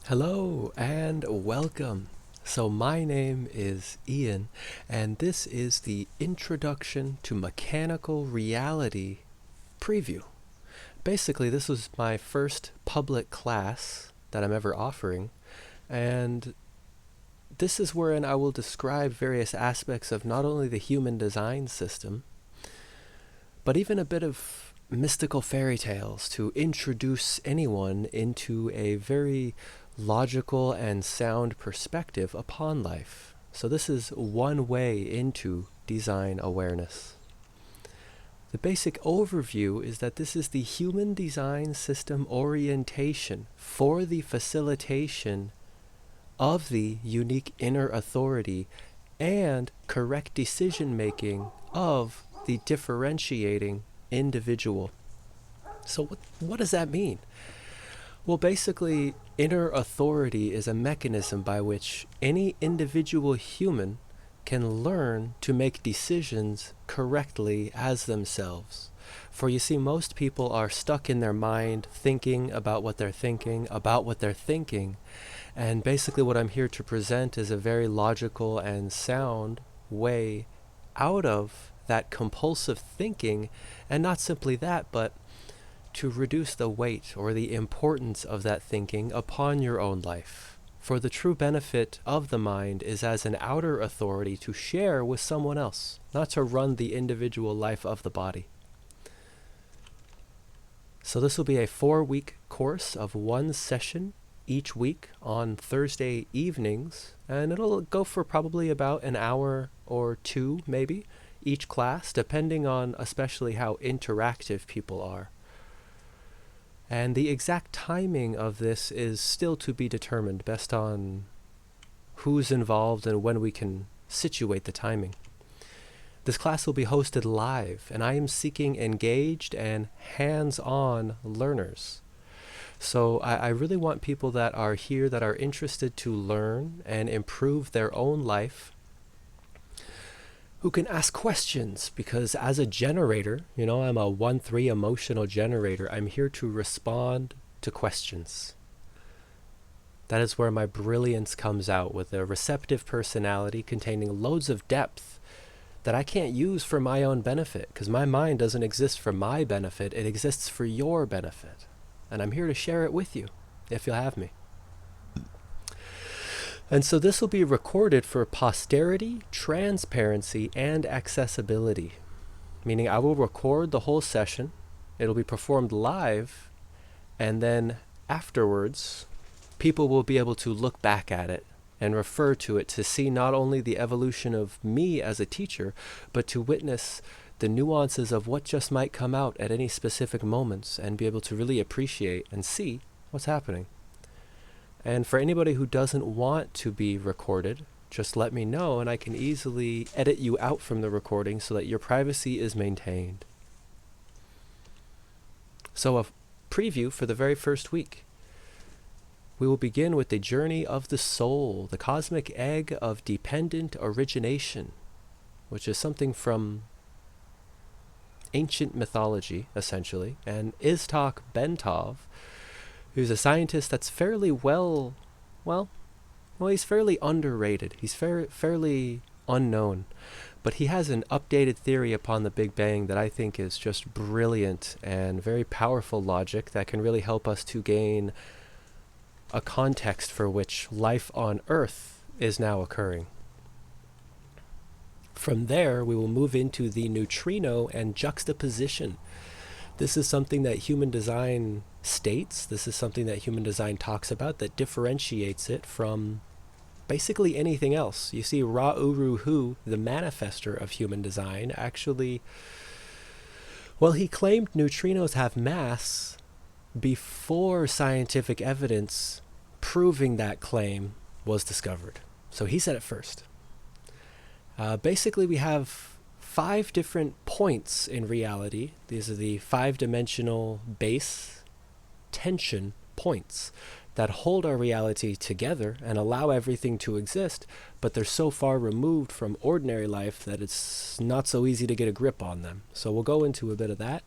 Hello and welcome. So my name is Ian, and this is the Introduction to Mechanical Reality preview. Basically, this was my first public class that I'm ever offering, and this is wherein I will describe various aspects of not only the human design system, but even a bit of mystical fairy tales to introduce anyone into a very logical and sound perspective upon life. So this is one way into design awareness. The basic overview is that this is the human design system orientation for the facilitation of the unique inner authority and correct decision making of the differentiating individual. So what does that mean? Well, basically, inner authority is a mechanism by which any individual human can learn to make decisions correctly as themselves. For you see, most people are stuck in their mind thinking about what they're thinking, and basically what I'm here to present is a very logical and sound way out of that compulsive thinking, and not simply that, but to reduce the weight or the importance of that thinking upon your own life. For the true benefit of the mind is as an outer authority to share with someone else, not to run the individual life of the body. So this will be a 4-week course of one session each week on Thursday evenings, and it'll go for probably about an hour or two, maybe, each class, depending on especially how interactive people are. And the exact timing of this is still to be determined based on who's involved and when we can situate the timing. This class will be hosted live, and I am seeking engaged and hands-on learners. So I really want people that are here that are interested to learn and improve their own life, who can ask questions, because as a generator, I'm a 1-3 emotional generator. I'm here to respond to questions. That is where my brilliance comes out, with a receptive personality containing loads of depth that I can't use for my own benefit, because my mind doesn't exist for my benefit, it exists for your benefit. And I'm here to share it with you, if you'll have me. And so this will be recorded for posterity, transparency, and accessibility. Meaning I will record the whole session, it'll be performed live, and then afterwards, people will be able to look back at it and refer to it to see not only the evolution of me as a teacher, but to witness the nuances of what just might come out at any specific moments and be able to really appreciate and see what's happening. And for anybody who doesn't want to be recorded, just let me know and I can easily edit you out from the recording so that your privacy is maintained. So a preview for the very first week. We will begin with the journey of the soul, the cosmic egg of dependent origination, which is something from ancient mythology, essentially, and Iztok Bentov, who's a scientist that's fairly he's fairly underrated. He's fairly unknown. But he has an updated theory upon the Big Bang that I think is just brilliant and very powerful logic that can really help us to gain a context for which life on Earth is now occurring. From there, we will move into the neutrino and juxtaposition. This is something that human design states. This is something that human design talks about that differentiates it from basically anything else. You see, Ra-Uru-Hu, the manifester of human design, actually, he claimed neutrinos have mass before scientific evidence proving that claim was discovered. So he said it first. Basically, we have 5 different points in reality. These are the 5-dimensional base tension points that hold our reality together and allow everything to exist, but they're so far removed from ordinary life that it's not so easy to get a grip on them. So we'll go into a bit of that.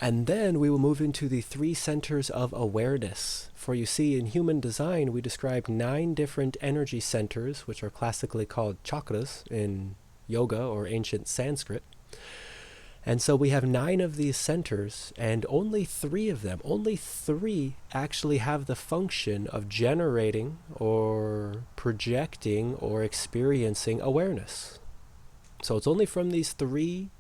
And then we will move into the 3 centers of awareness. For you see, in human design, we describe 9 different energy centers, which are classically called chakras in yoga or ancient Sanskrit. And so we have 9 of these centers, and only 3 of them, only 3 actually have the function of generating or projecting or experiencing awareness. So it's only from these 3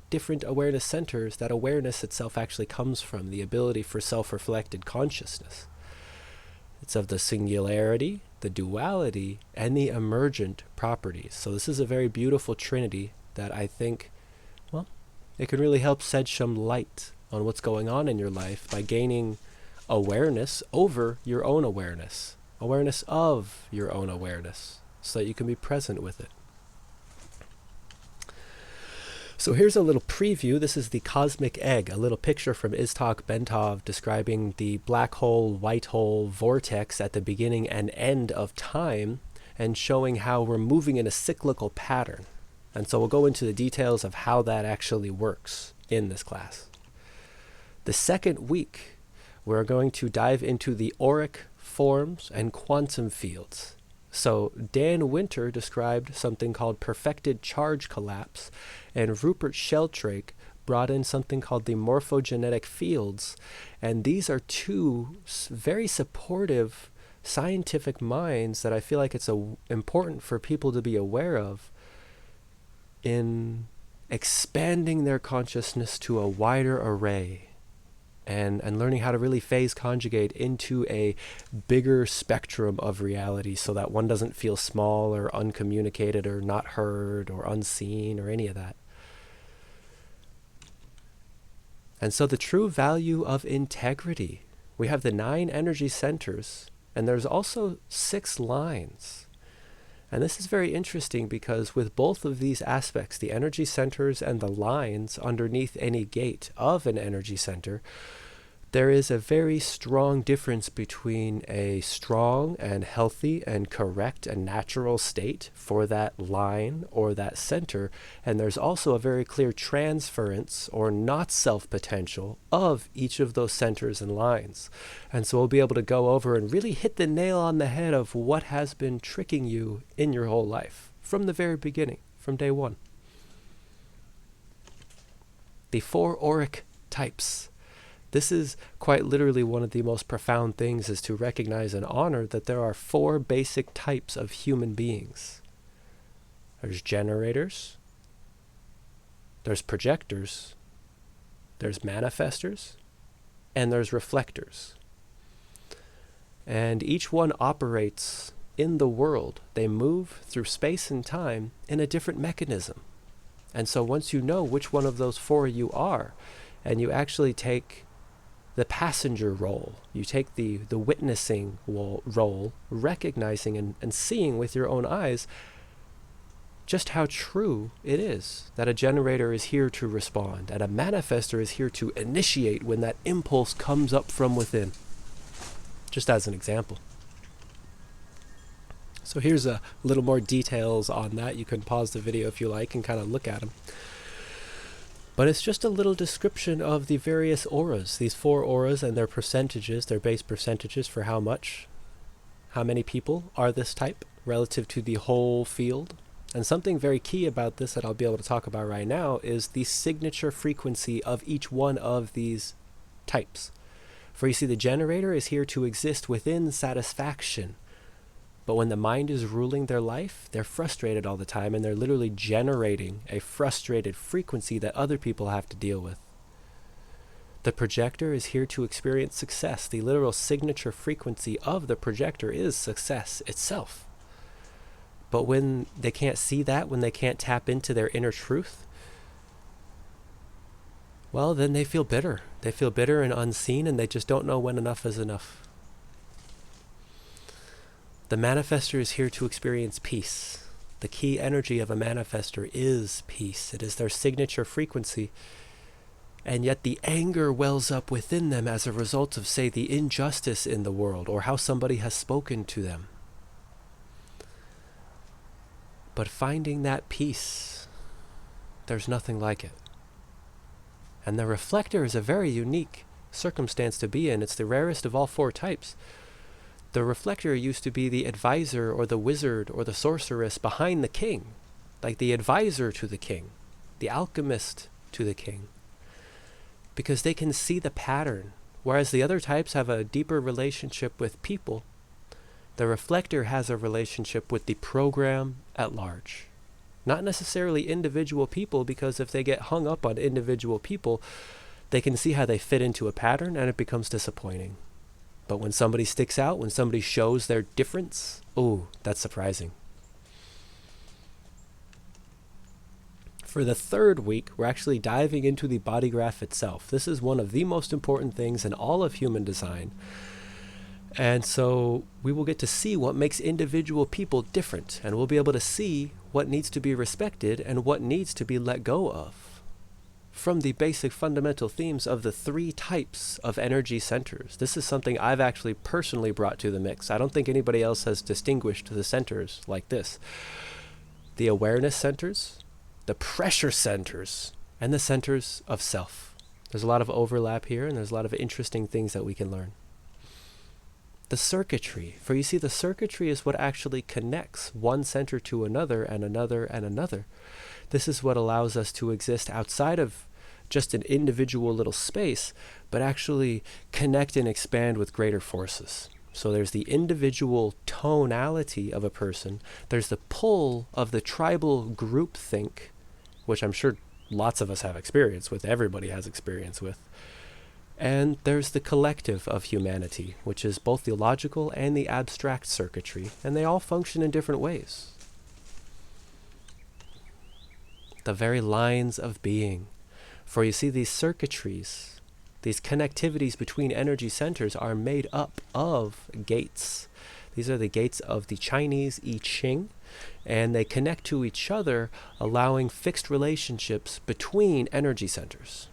different awareness centers that awareness itself actually comes from, the ability for self-reflected consciousness. It's of the singularity, the duality, and the emergent properties. So this is a very beautiful trinity that I think, well, it can really help shed some light on what's going on in your life by gaining awareness over your own awareness, awareness of your own awareness, so that you can be present with it. So here's a little preview. This is the cosmic egg, a little picture from Iztok Bentov describing the black hole, white hole vortex at the beginning and end of time, and showing how we're moving in a cyclical pattern. And so we'll go into the details of how that actually works in this class. The second week, we're going to dive into the Auric forms and quantum fields. So Dan Winter described something called perfected charge collapse, and Rupert Sheldrake brought in something called the morphogenetic fields. And these are 2 very supportive scientific minds that I feel like it's important for people to be aware of in expanding their consciousness to a wider array. And learning how to really phase conjugate into a bigger spectrum of reality so that one doesn't feel small or uncommunicated or not heard or unseen or any of that. And so the true value of integrity. We have the 9 energy centers, and there's also 6 lines. And this is very interesting because with both of these aspects, the energy centers and the lines underneath any gate of an energy center, there is a very strong difference between a strong and healthy and correct and natural state for that line or that center. And there's also a very clear transference or not self potential of each of those centers and lines. And so we'll be able to go over and really hit the nail on the head of what has been tricking you in your whole life from the very beginning, from day one. The 4 Auric types. This is quite literally one of the most profound things, is to recognize and honor that there are 4 basic types of human beings. There's generators, there's projectors, there's manifestors, and there's reflectors. And each one operates in the world. They move through space and time in a different mechanism. And so once you know which one of those 4 you are, and you actually take the passenger role, you take the witnessing role, recognizing and seeing with your own eyes just how true it is that a generator is here to respond and a manifestor is here to initiate when that impulse comes up from within. Just as an example. So here's a little more details on that. You can pause the video if you like and kind of look at them. But it's just a little description of the various auras, these 4 auras and their percentages, their base percentages for how many people are this type relative to the whole field. And something very key about this that I'll be able to talk about right now is the signature frequency of each one of these types. For you see, the generator is here to exist within satisfaction. But when the mind is ruling their life, they're frustrated all the time, and they're literally generating a frustrated frequency that other people have to deal with. The projector is here to experience success. The literal signature frequency of the projector is success itself. But when they can't see that, when they can't tap into their inner truth, well, then they feel bitter. They feel bitter and unseen, and they just don't know when enough is enough. The manifestor is here to experience peace. The key energy of a manifestor is peace. It is their signature frequency. And yet the anger wells up within them as a result of, say, the injustice in the world or how somebody has spoken to them. But finding that peace, there's nothing like it. And the reflector is a very unique circumstance to be in. It's the rarest of all four types. The reflector used to be the advisor or the wizard or the sorceress behind the king, like the advisor to the king, the alchemist to the king, because they can see the pattern. Whereas the other types have a deeper relationship with people, the reflector has a relationship with the program at large. Not necessarily individual people, because if they get hung up on individual people, they can see how they fit into a pattern and it becomes disappointing. But when somebody sticks out, when somebody shows their difference, oh, that's surprising. For the third week, we're actually diving into the body graph itself. This is one of the most important things in all of human design. And so we will get to see what makes individual people different, and we'll be able to see what needs to be respected and what needs to be let go of, from the basic fundamental themes of the three types of energy centers. This is something I've actually personally brought to the mix. I don't think anybody else has distinguished the centers like this. The awareness centers, the pressure centers, and the centers of self. There's a lot of overlap here, and there's a lot of interesting things that we can learn. The circuitry, for you see, the circuitry is what actually connects one center to another and another and another. This is what allows us to exist outside of just an individual little space, but actually connect and expand with greater forces. So there's the individual tonality of a person. There's the pull of the tribal groupthink, which I'm sure lots of us have experience with, everybody has experience with. And there's the collective of humanity, which is both the logical and the abstract circuitry, and they all function in different ways. The very lines of being. For you see, these circuitries, these connectivities between energy centers are made up of gates. These are the gates of the Chinese I Ching, and they connect to each other, allowing fixed relationships between energy centers.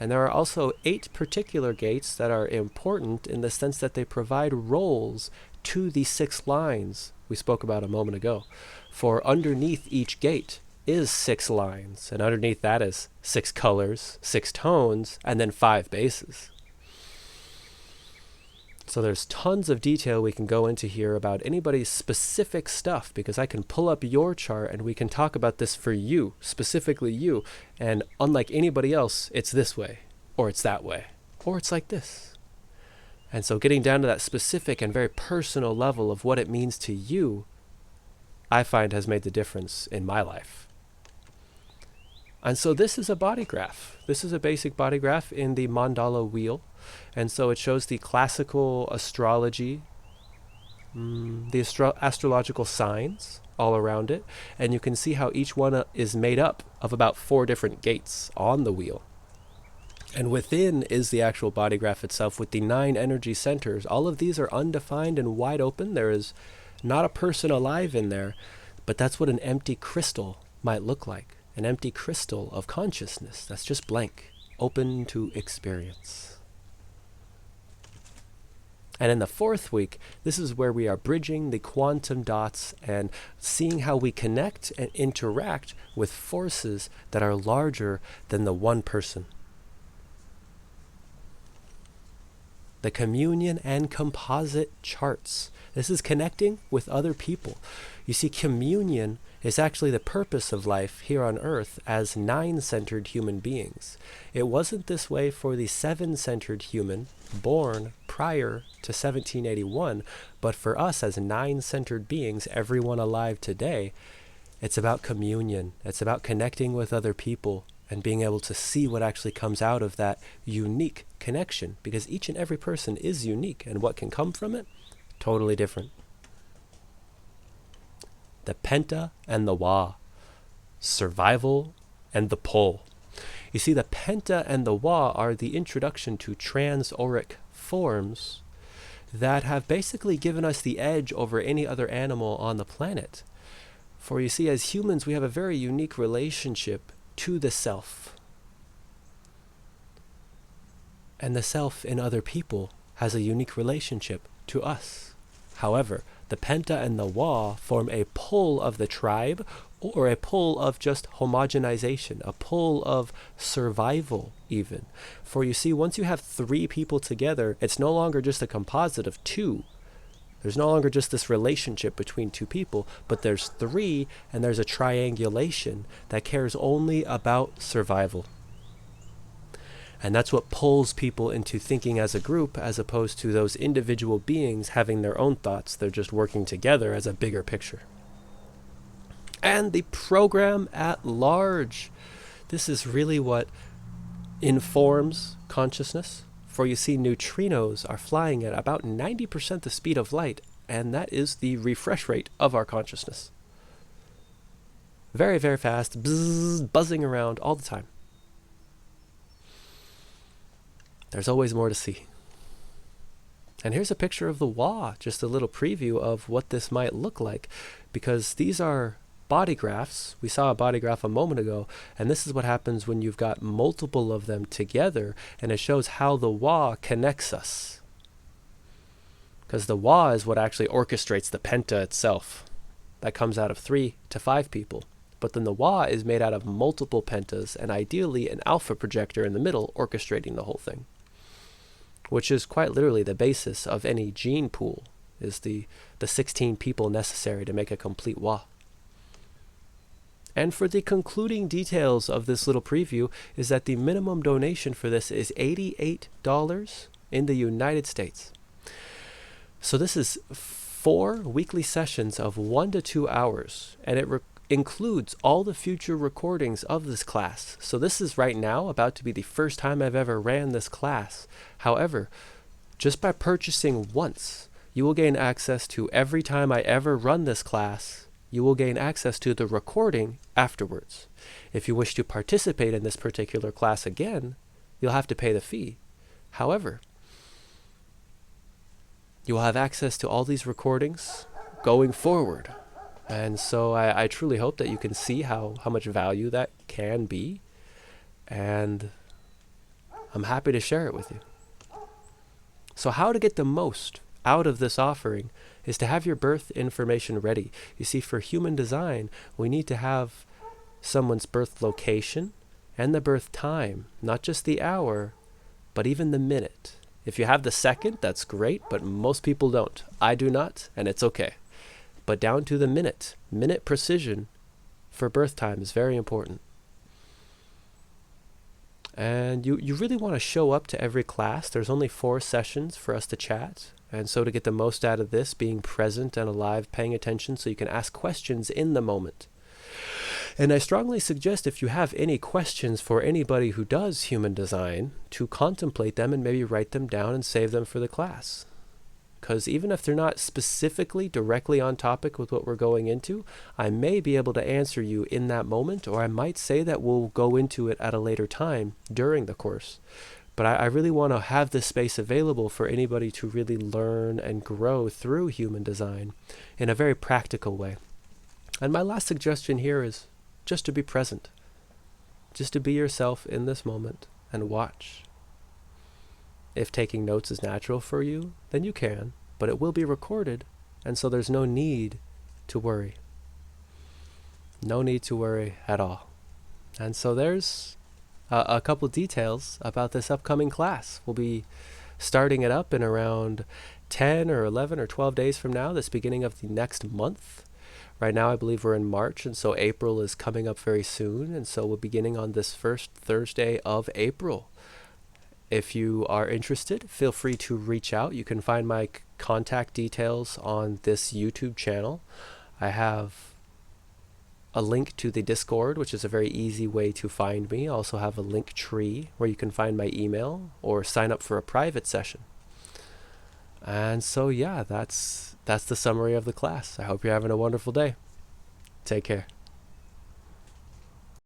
And there are also 8 particular gates that are important in the sense that they provide roles to the 6 lines we spoke about a moment ago. For underneath each gate is 6 lines, and underneath that is 6 colors, 6 tones, and then 5 bases. So there's tons of detail we can go into here about anybody's specific stuff, because I can pull up your chart and we can talk about this for you, specifically you, and unlike anybody else, it's this way, or it's that way, or it's like this. And so getting down to that specific and very personal level of what it means to you, I find has made the difference in my life. And so this is a body graph. This is a basic body graph in the mandala wheel. And so it shows the classical astrology, the astrological signs all around it. And you can see how each one is made up of about 4 different gates on the wheel. And within is the actual body graph itself with the 9 energy centers. All of these are undefined and wide open. There is not a person alive in there, but that's what an empty crystal might look like. An empty crystal of consciousness that's just blank, open to experience. And in the 4th week, this is where we are bridging the quantum dots and seeing how we connect and interact with forces that are larger than the one person. The communion and composite charts. This is connecting with other people. You see, communion is actually the purpose of life here on Earth as 9-centered human beings. It wasn't this way for the 7-centered human born prior to 1781, but for us as 9-centered beings, everyone alive today, it's about communion. It's about connecting with other people and being able to see what actually comes out of that unique connection, because each and every person is unique, and what can come from it, totally different. The penta and the wa, survival and the pull. You see, the penta and the wa are the introduction to trans-auric forms that have basically given us the edge over any other animal on the planet. For you see, as humans, we have a very unique relationship to the self. And the self in other people has a unique relationship to us. However, the penta and the wa form a pull of the tribe, or a pull of just homogenization, a pull of survival even. For you see, once you have 3 people together, it's no longer just a composite of 2. There's no longer just this relationship between 2 people, but there's 3, and there's a triangulation that cares only about survival. And that's what pulls people into thinking as a group, as opposed to those individual beings having their own thoughts. They're just working together as a bigger picture. And the program at large. This is really what informs consciousness. For you see, neutrinos are flying at about 90% the speed of light, and that is the refresh rate of our consciousness. Very, very fast, buzzing around all the time. There's always more to see. And here's a picture of the Wa, just a little preview of what this might look like, because these are body graphs. We saw a body graph a moment ago, and this is what happens when you've got multiple of them together, and it shows how the Wa connects us. Because the Wa is what actually orchestrates the penta itself. That comes out of 3 to 5 people. But then the Wa is made out of multiple pentas, and ideally an alpha projector in the middle orchestrating the whole thing. Which is quite literally the basis of any gene pool, is the 16 people necessary to make a complete Wa. And for the concluding details of this little preview is that the minimum donation for this is $88 in the United States. So this is 4 weekly sessions of 1 to 2 hours, and it includes all the future recordings of this class. So this is right now about to be the first time I've ever ran this class. However, just by purchasing once, you will gain access to every time I ever run this class. You will gain access to the recording afterwards. If you wish to participate in this particular class again, you'll have to pay the fee. However, you will have access to all these recordings going forward. And so I truly hope that you can see how much value that can be. And I'm happy to share it with you. So how to get the most out of this offering is to have your birth information ready. You see, for human design, we need to have someone's birth location and the birth time, not just the hour, but even the minute. If you have the second, that's great, but most people don't. I do not, and it's okay. But down to the minute precision for birth time is very important. And you really want to show up to every class. There's only 4 sessions for us to chat. And so to get the most out of this, being present and alive, paying attention so you can ask questions in the moment. And I strongly suggest, if you have any questions for anybody who does human design, to contemplate them and maybe write them down and save them for the class. Because even if they're not specifically directly on topic with what we're going into, I may be able to answer you in that moment, or I might say that we'll go into it at a later time during the course. But I really want to have this space available for anybody to really learn and grow through human design in a very practical way. And my last suggestion here is just to be present. Just to be yourself in this moment and watch. If taking notes is natural for you, then you can, but it will be recorded, and so there's no need to worry. No need to worry at all. And so there's a couple details about this upcoming class. We'll be starting it up in around 10 or 11 or 12 days from now, this beginning of the next month. Right now I believe we're in March, and so April is coming up very soon, and so we're beginning on this first Thursday of April. If you are interested, feel free to reach out. You can find my contact details on this YouTube channel. I have a link to the Discord, which is a very easy way to find me. I also have a link tree where you can find my email or sign up for a private session. And so yeah, that's the summary of the class. I hope you're having a wonderful day. Take care.